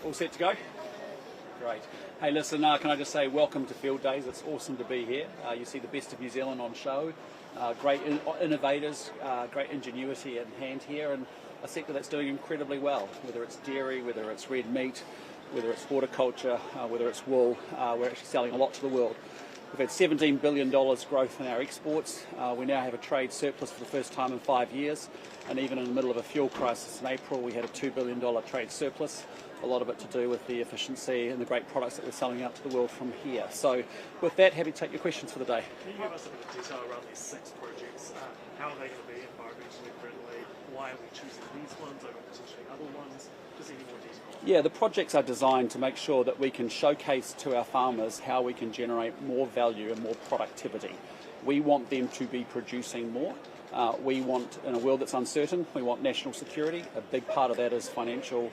All set to go? Great. Hey, listen, can I just say welcome to Fieldays. It's awesome to be here. You see the best of New Zealand on show. Great innovators, great ingenuity in hand here, and a sector that's doing incredibly well, whether it's dairy, whether it's red meat, whether it's horticulture, whether it's wool. We're actually selling a lot to the world. We've had $17 billion growth in our exports. We now have a trade surplus for the first time in 5 years, and even in the middle of a fuel crisis in April, we had a $2 billion trade surplus. A lot of it to do with the efficiency and the great products that we're selling out to the world from here. So with that, happy to take your questions for the day. Can you give us a bit of detail around these 6 projects? How are they going to be environmentally friendly? Why are we choosing these ones over potentially other ones? Just any more detail? Yeah, the projects are designed to make sure that we can showcase to our farmers how we can generate more value and more productivity. We want them to be producing more. We want, in a world that's uncertain, we want national security. A big part of that is financial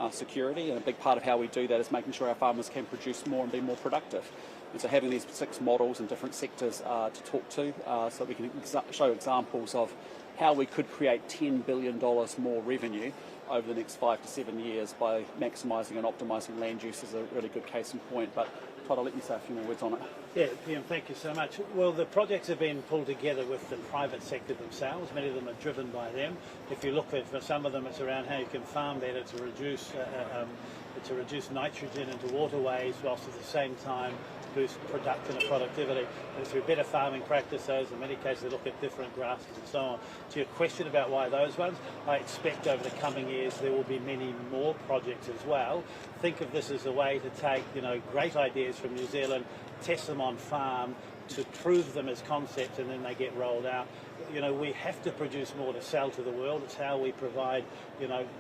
security, and a big part of how we do that is making sure our farmers can produce more and be more productive. And so having these 6 models in different sectors to talk to, so we can show examples of how we could create $10 billion more revenue over the next 5 to 7 years by maximising and optimising land use is a really good case in point. But Todd, I'll let you say a few more words on it. Yeah, Ian, thank you so much. Well, the projects have been pulled together with the private sector themselves. Many of them are driven by them. If you look at, for some of them, it's around how you can farm better to reduce nitrogen into waterways, whilst at the same time boost production and productivity. And through better farming practices, in many cases they look at different grasses and so on. To your question about why those ones, I expect over the coming years there will be many more projects as well. Think of this as a way to take, great ideas from New Zealand, test them on farm, to prove them as concepts, and then they get rolled out. We have to produce more to sell to the world. It's how we provide,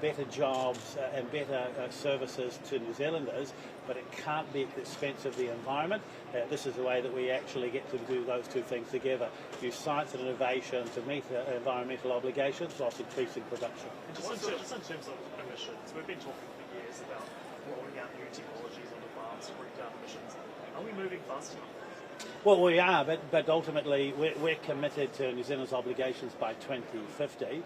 better jobs and better services to New Zealanders, but it can't be at the expense of the environment. This is the way that we actually get to do those two things together. Use science and innovation to meet environmental obligations whilst increasing production. And just in terms of emissions, we've been talking for years about rolling out new technologies on the farms to bring down emissions. Are we moving fast enough? Well, we are, but ultimately we're committed to New Zealand's obligations by 2050.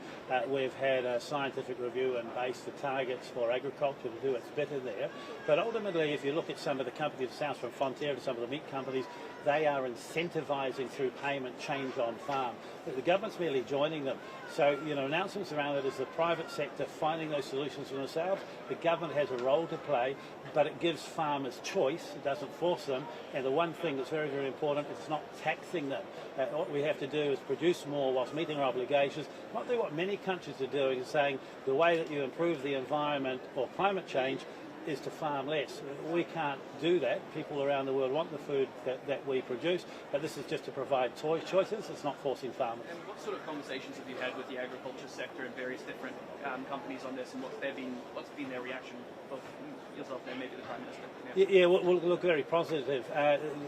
We've had a scientific review and based the targets for agriculture to do its bit in there. But ultimately, if you look at some of the companies, south from Frontier to some of the meat companies, they are incentivising through payment change on farm. But the government's merely joining them. So, announcements around it is the private sector finding those solutions for themselves. The government has a role to play, but it gives farmers choice. It doesn't force them. And the one thing that's very, very important is not taxing them. What we have to do is produce more whilst meeting our obligations. Not do what many countries are doing, is saying the way that you improve the environment or climate change is to farm less. We can't do that. People around the world want the food that we produce, but this is just to provide choices. It's not forcing farmers. And what sort of conversations have you had with the agriculture sector and various different companies on this, and what's been their reaction of yourself and maybe the Prime Minister? Yeah, we'll look very positive.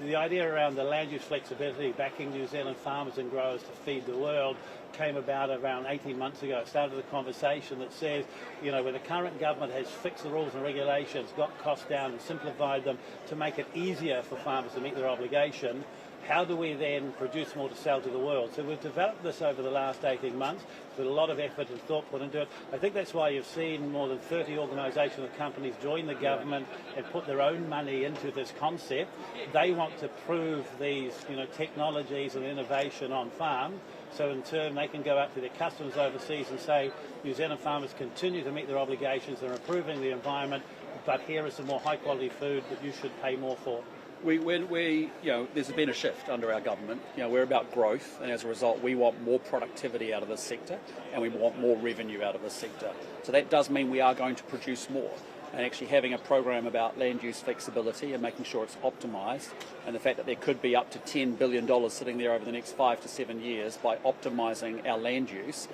The idea around the land use flexibility, backing New Zealand farmers and growers to feed the world, came about around 18 months ago. It started a conversation that says, where the current government has fixed the rules and regulations, got costs down and simplified them to make it easier for farmers to meet their obligation, how do we then produce more to sell to the world? So we've developed this over the last 18 months with a lot of effort and thought put into it. I think that's why you've seen more than 30 organisations and companies join the government and put their own money into this concept. They want to prove these technologies and innovation on farm, so in turn they can go out to their customers overseas and say, New Zealand farmers continue to meet their obligations, they're improving the environment, but here is some more high quality food that you should pay more for. There's been a shift under our government. We're about growth, and as a result, we want more productivity out of this sector, and we want more revenue out of this sector. So that does mean we are going to produce more. And actually having a program about land use flexibility and making sure it's optimised, and the fact that there could be up to $10 billion sitting there over the next 5 to 7 years by optimising our land use,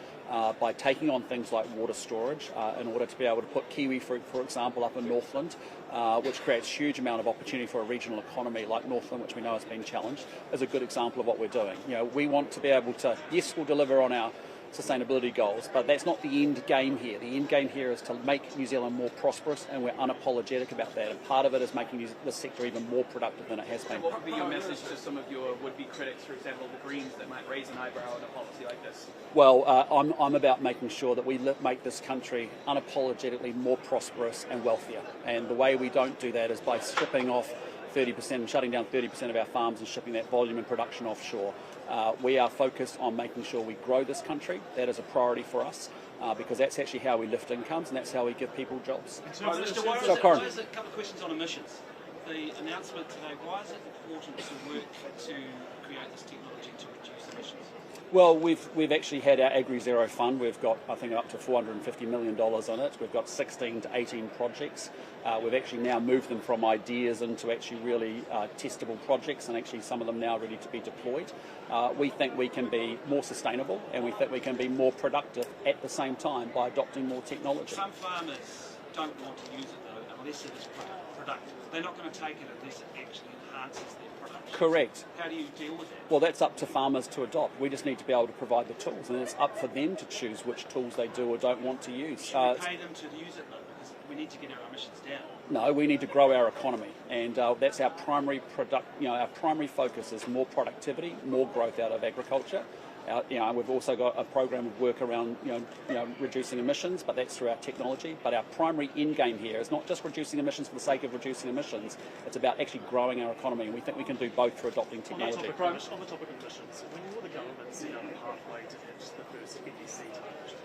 by taking on things like water storage in order to be able to put kiwi fruit, for example, up in Northland, which creates a huge amount of opportunity for a regional economy like Northland, which we know has been challenged, is a good example of what we're doing. We want to be able to, yes, we'll deliver on our sustainability goals, but that's not the end game here. The end game here is to make New Zealand more prosperous, and we're unapologetic about that. And part of it is making this sector even more productive than it has been. What would be your message to some of your would-be critics, for example, the Greens, that might raise an eyebrow at a policy like this? Well, I'm about making sure that we make this country unapologetically more prosperous and wealthier. And the way we don't do that is by shipping off 30%, shutting down 30% of our farms and shipping that volume and production offshore. We are focused on making sure we grow this country. That is a priority for us because that's actually how we lift incomes and that's how we give people jobs. Why is it, a couple of questions on emissions? The announcement today, why is it important to work to create this technology to reduce emissions? Well, we've actually had our Agri-Zero Fund. We've got, I think, up to $450 million in it. We've got 16 to 18 projects. We've actually now moved them from ideas into actually really testable projects, and actually some of them now ready to be deployed. We think we can be more sustainable, and we think we can be more productive at the same time by adopting more technology. Some farmers don't want to use it though unless it is productive. They're not going to take it unless it actually enhances their production. Correct. How do you deal with that? Well, that's up to farmers to adopt. We just need to be able to provide the tools, and it's up for them to choose which tools they do or don't want to use. Should we pay them to use it though? Because we need to get our emissions down. No, we need to grow our economy, and that's our primary our primary focus is more productivity, more growth out of agriculture. We've also got a program of work around reducing emissions, but that's through our technology. But our primary end game here is not just reducing emissions for the sake of reducing emissions. It's about actually growing our economy, and we think we can do both through adopting technology. On the topic of emissions, when will the government see on the pathway to hit the first NDC target?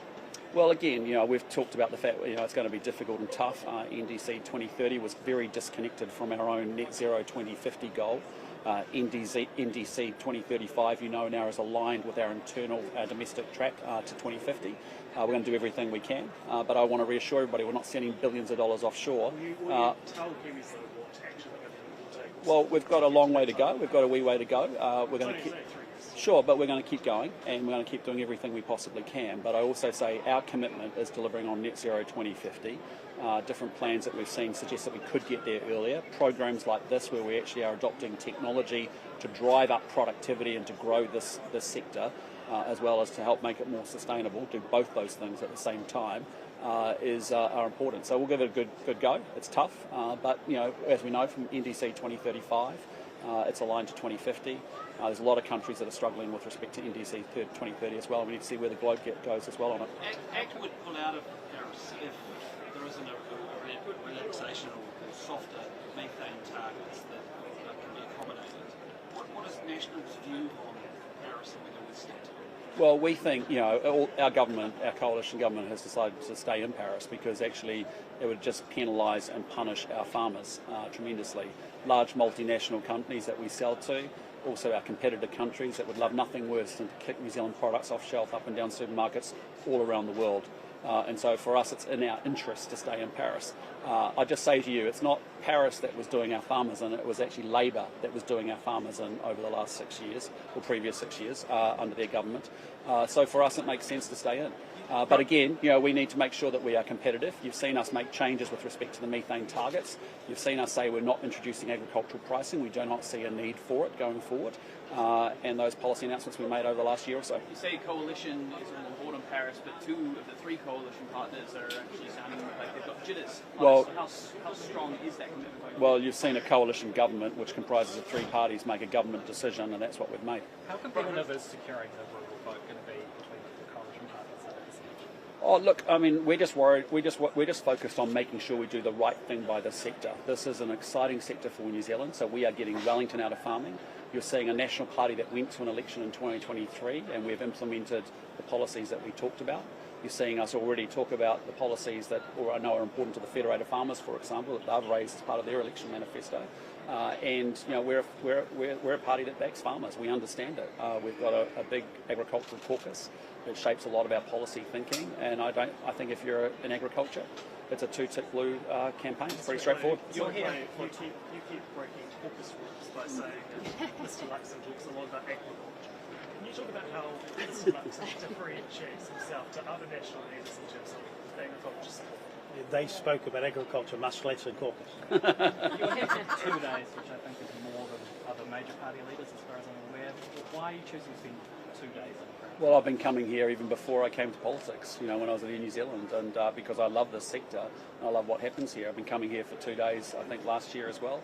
Well, again, we've talked about the fact it's going to be difficult and tough. NDC 2030 was very disconnected from our own net zero 2050 goal. NDC 2035, now is aligned with our internal domestic track to 2050. We're going to do everything we can, but I want to reassure everybody we're not sending billions of dollars offshore. Will you tell Kiwis though what action the government will take? Well, we've got a long way to go. We've got a wee way to go. We're going to keep. Sure, but we're going to keep going, and we're going to keep doing everything we possibly can. But I also say our commitment is delivering on net zero 2050. Different plans that we've seen suggest that we could get there earlier. Programs like this, where we actually are adopting technology to drive up productivity and to grow this sector, as well as to help make it more sustainable, do both those things at the same time, are important. So we'll give it a good go. It's tough, but as we know from NDC 2035, it's aligned to 2050. There's a lot of countries that are struggling with respect to NDC 2030 as well. We need to see where the globe goes as well on it. ACT would pull out of Paris if there isn't a relaxation or softer methane targets that can be accommodated. What is National's view on Paris and whether we stick to it? Well, we think, our government, our coalition government has decided to stay in Paris because actually it would just penalise and punish our farmers tremendously. Large multinational companies that we sell to, also our competitor countries that would love nothing worse than to kick New Zealand products off shelf up and down supermarkets all around the world. And so for us, it's in our interest to stay in Paris. I just say to you, it's not Paris that was doing our farmers in, it was actually Labour that was doing our farmers in over the last 6 years, or previous 6 years, under their government. So for us, it makes sense to stay in. But again, we need to make sure that we are competitive. You've seen us make changes with respect to the methane targets. You've seen us say we're not introducing agricultural pricing. We do not see a need for it going forward. And those policy announcements we made over the last year or so. You say coalition is all on board in Paris, but 2 of the 3 coalition partners are actually sounding like they've got jitters. Well, how strong is that commitment? Well, you've seen a coalition government which comprises of 3 parties make a government decision, and that's what we've made. How competitive is securing the rural vote going to be between the coalition partners at this stage? Oh, look, I mean, we're just worried. We're just focused on making sure we do the right thing by this sector. This is an exciting sector for New Zealand, so we are getting Wellington out of farming. You're seeing a national party that went to an election in 2023, and we've implemented the policies that we talked about. You're seeing us already talk about the policies that I know are important to the Federated Farmers, for example, that they've raised as part of their election manifesto. We're a party that backs farmers. We understand it. We've got a big agricultural caucus that shapes a lot of our policy thinking, and I think if you're in agriculture, it's a 2-tick blue campaign. It's pretty straightforward. You're here. You keep breaking caucus rules by saying Mr. Luxon talks a lot about agriculture. Can you talk about how Mr. Luxon differentiates himself to other national leaders in terms of agriculture support? They spoke about agriculture much less in caucus. You're here for 2 days, which I think is more than other major party leaders as far as I'm aware. Why are you choosing to spend 2 days in France? Well, I've been coming here even before I came to politics, when I was in New Zealand, and because I love this sector, and I love what happens here. I've been coming here for 2 days, I think, last year as well.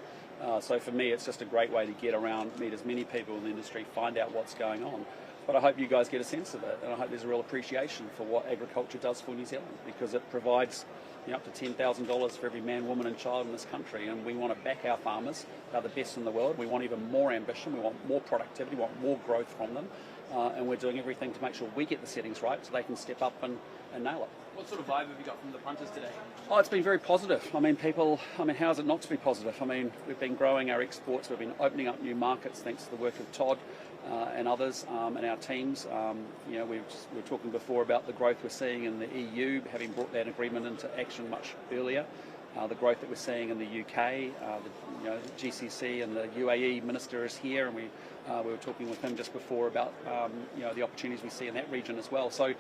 So for me, it's just a great way to get around, meet as many people in the industry, find out what's going on. But I hope you guys get a sense of it, and I hope there's a real appreciation for what agriculture does for New Zealand, because it provides up to $10,000 for every man, woman and child in this country, and we want to back our farmers. They're the best in the world. We want even more ambition, we want more productivity, we want more growth from them, and we're doing everything to make sure we get the settings right so they can step up and nail it. What sort of vibe have you got from the punters today? Oh, it's been very positive. How is it not to be positive? We've been growing our exports, we've been opening up new markets thanks to the work of Todd and others and our teams. We were talking before about the growth we're seeing in the EU, having brought that agreement into action much earlier. The growth that we're seeing in the UK, the GCC and the UAE minister is here, and we were talking with him just before about the opportunities we see in that region as well. So,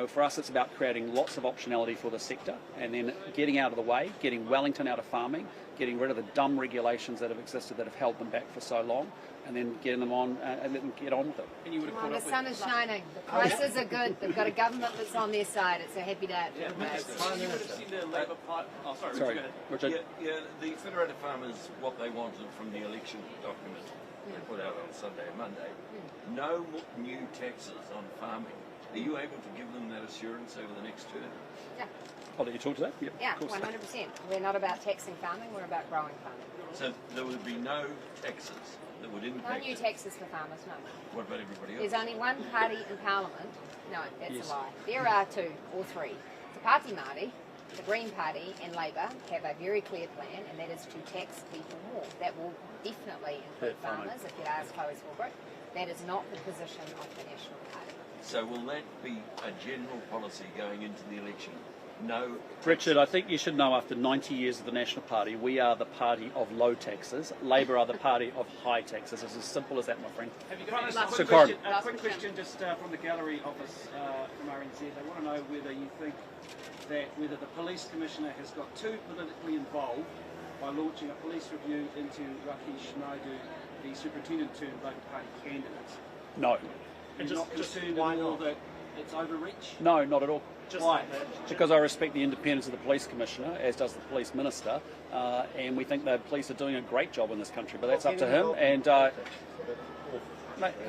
for us, it's about creating lots of optionality for the sector, and then getting out of the way, getting Wellington out of farming, getting rid of the dumb regulations that have existed that have held them back for so long, and then getting them on and let them get on with it. And you would have caught The up with sun is shining. The prices are good. They've got a government that's on their side. It's a happy day at Fieldays. You would have seen the Labour Party. Oh, sorry, Sorry, go ahead. Richard. Yeah, the Federated Farmers, what they wanted from the election document they put out on Sunday and Monday, no new taxes on farming. Are you able to give them that assurance over the next term? Yeah, I'll let you talk to that. Yep, yeah, of course. 100%. We're not about taxing farming. We're about growing farming. So there would be no taxes that would No impact new it. taxes for farmers, no. What about everybody else? There's only one party in Parliament. No, that's Yes. a lie. There are two or three. The Party Māori, the Green Party and Labour have a very clear plan, and that is to tax people more. That will definitely include Hurt farming. farmers if your eyes closed for growth. That is not the position of the National Party. So will that be a general policy going into the election? No. Richard, I think you should know after 90 years of the National Party, we are the party of low taxes. Labour are the party of high taxes. It's as simple as that, my friend. Have you got any So, quick Corin. Question just from the gallery office from RNZ. They want to know whether you think that whether the police commissioner has got too politically involved by launching a police review into Rakesh Naidu, the superintendent turned Labour Party candidate. No. And You're not concerned why at all not? that it's overreach? No, not at all. Just Why? like that. Because I respect the independence of the police commissioner, as does the police minister, and we think the police are doing a great job in this country. But that's up to him. And no,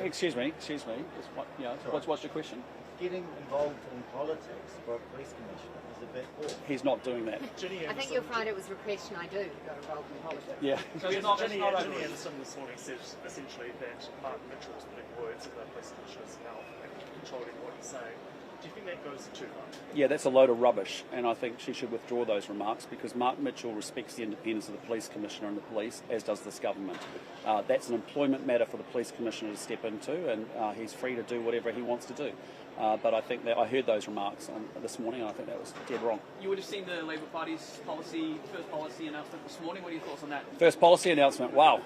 excuse me. What's your question? Getting involved in politics for a police commissioner is a bit off. He's not doing that. Ginny I think Anderson- you'll find it was Rakesh Naidu who got involved in politics. Yeah. So it's not Ginny overreach. Anderson this morning said essentially that Mark Mitchell was putting words in the police commissioner's mouth and controlling what he's saying. Do you think that goes too far? Yeah, that's a load of rubbish, and I think she should withdraw those remarks because Mark Mitchell respects the independence of the police commissioner and the police, as does this government. That's an employment matter for the police commissioner to step into, and he's free to do whatever he wants to do. But I think that I heard those remarks this morning, and I think that was dead wrong. You would have seen the Labour Party's first policy announcement this morning. What are your thoughts on that? First policy announcement, wow.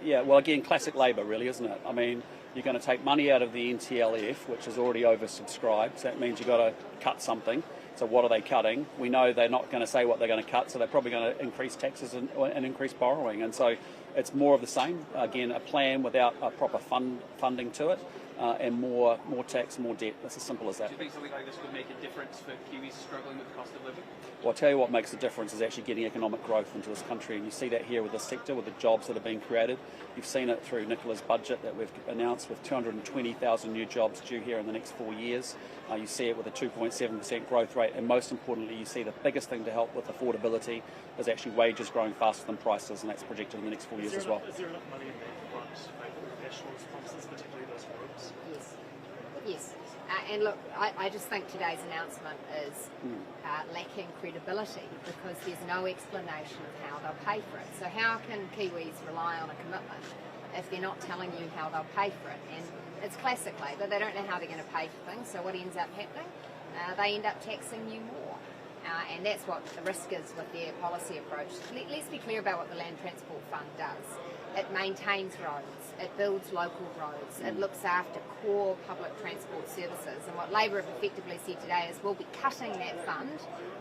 Yeah, well, again, classic Labour, really, isn't it? I mean, you're going to take money out of the NTLF, which is already oversubscribed, so that means you've got to cut something. So what are they cutting? We know they're not going to say what they're going to cut, so they're probably going to increase taxes and increase borrowing. And so it's more of the same. Again, a plan without a proper funding to it, and more tax, more debt. It's as simple as that. Do you think something like this would make a difference for Kiwis struggling with the cost of living? Well, I'll tell you what makes the difference is actually getting economic growth into this country, and you see that here with the sector, with the jobs that are being created. You've seen it through Nicola's budget that we've announced with 220,000 new jobs due here in the next 4 years. You see it with a 2.7% growth rate, and most importantly, you see the biggest thing to help with affordability is actually wages growing faster than prices, and that's projected in the next 4 years as well. Is there enough money in there to pay for the nationalist promises, particularly those roads? Yes. Yes. And look, I just think today's announcement is lacking credibility because there's no explanation of how they'll pay for it. So how can Kiwis rely on a commitment if they're not telling you how they'll pay for it? And it's classic Labour. They don't know how they're going to pay for things. So what ends up happening? They end up taxing you more. And that's what the risk is with their policy approach. Let's be clear about what the Land Transport Fund does. It maintains roads, it builds local roads, it looks after core public transport services. And what Labour have effectively said today is we'll be cutting that fund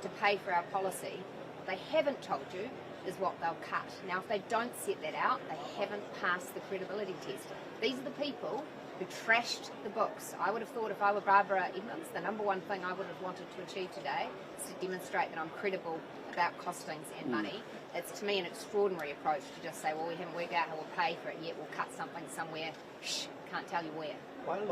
to pay for our policy. What they haven't told you is what they'll cut. Now, if they don't set that out, they haven't passed the credibility test. These are the people who trashed the books. I would have thought if I were Barbara Edmonds, the number one thing I would have wanted to achieve today is to demonstrate that I'm credible about costings and money. It's to me an extraordinary approach to just say, well, we haven't worked out how we'll pay for it yet, we'll cut something somewhere, can't tell you where.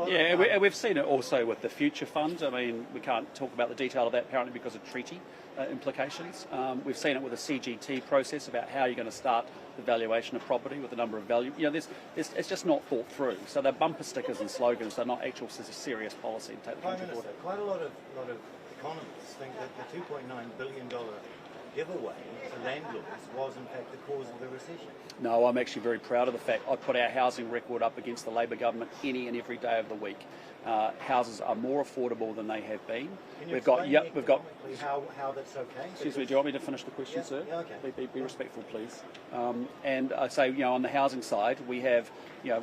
Yeah, we've seen it also with the Future Fund. I mean, we can't talk about the detail of that apparently because of treaty implications. We've seen it with the CGT process about how you're going to start the valuation of property with the number of value. You know, it's just not thought through. So they're bumper stickers and slogans. They're not actual serious policy to take the country forward. Quite a lot of economists think that the $2.9 billion giveaway to landlords was in fact the cause of the recession. No, I'm actually very proud of the fact I put our housing record up against the Labor government any and every day of the week. Houses are more affordable than they have been. We've got how that's okay. Excuse me, do you want me to finish the question, sir? Yeah, okay. Be respectful, please. And I say, on the housing side, we have,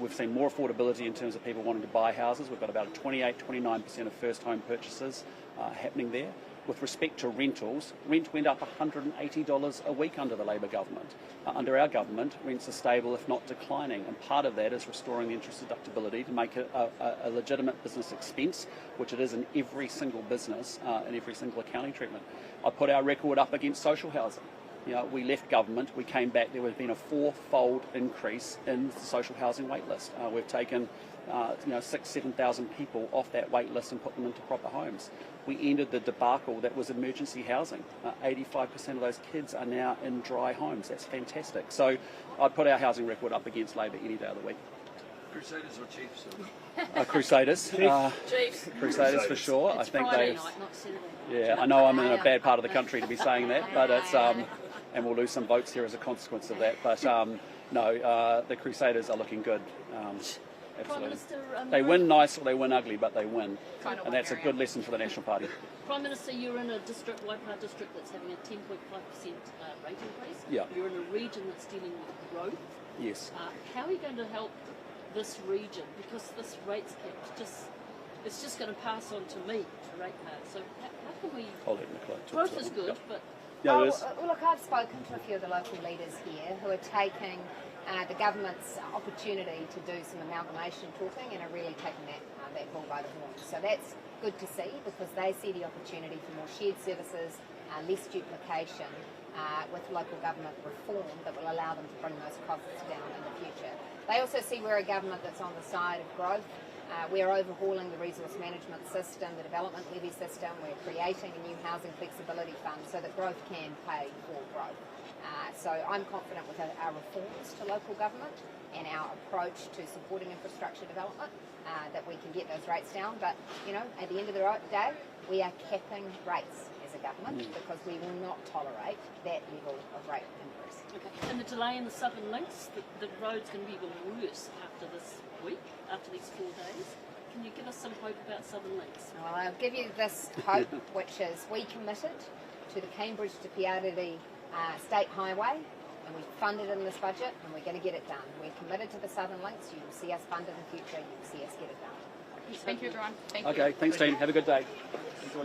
we've seen more affordability in terms of people wanting to buy houses. We've got about a 29% of first home purchases happening there. With respect to rentals, rent went up $180 a week under the Labor government. Under our government, rents are stable, if not declining, and part of that is restoring the interest deductibility to make it a legitimate business expense, which it is in every single business and every single accounting treatment. I put our record up against social housing. We left government, we came back, there has been a fourfold increase in the social housing wait list. We've taken 6,000-7,000 people off that wait list and put them into proper homes. We ended the debacle that was emergency housing. 85% of those kids are now in dry homes. That's fantastic. So I'd put our housing record up against Labor any day of the week. Crusaders or Chiefs? Crusaders. Chiefs. Crusaders for sure. It's I think Friday they've. night, not Saturday. Yeah, I know I'm in a bad part of the country to be saying that, but it's and we'll lose some votes here as a consequence of that. But no, the Crusaders are looking good. Absolutely. Minister, they win nice or they win ugly, but they win. And that's a good lesson for the National Party. Prime Minister, you're in a district, Waipara district, that's having a 10.5% rate increase. Yeah. You're in a region that's dealing with growth. Yes. How are you going to help this region? Because this rates cap, it's just going to pass on to me, the rate card. So how can we... I'll let McClay talk. Growth is good, but... Yeah, it is. Well, look, I've spoken to a few of the local leaders here who are taking the government's opportunity to do some amalgamation talking and are really taking that bull by the horns. So that's good to see because they see the opportunity for more shared services, less duplication with local government reform that will allow them to bring those costs down in the future. They also see we're a government that's on the side of growth. We're overhauling the resource management system, the development levy system. We're creating a new housing flexibility fund so that growth can pay for growth. So I'm confident with our reforms to local government and our approach to supporting infrastructure development that we can get those rates down. But, at the end of the day, we are capping rates as a government because we will not tolerate that level of rate increase. Okay. And the delay in the Southern Links, the road's going to be even worse after this week, after these 4 days. Can you give us some hope about Southern Links? Well, I'll give you this hope, which is we committed to the Cambridge to Piariri state highway, and we funded in this budget, and we're going to get it done. We're committed to the Southern Links. You will see us fund it in the future. You will see us get it done. Thank you, everyone. Thank you. Okay, thanks, team. Have a good day. Enjoy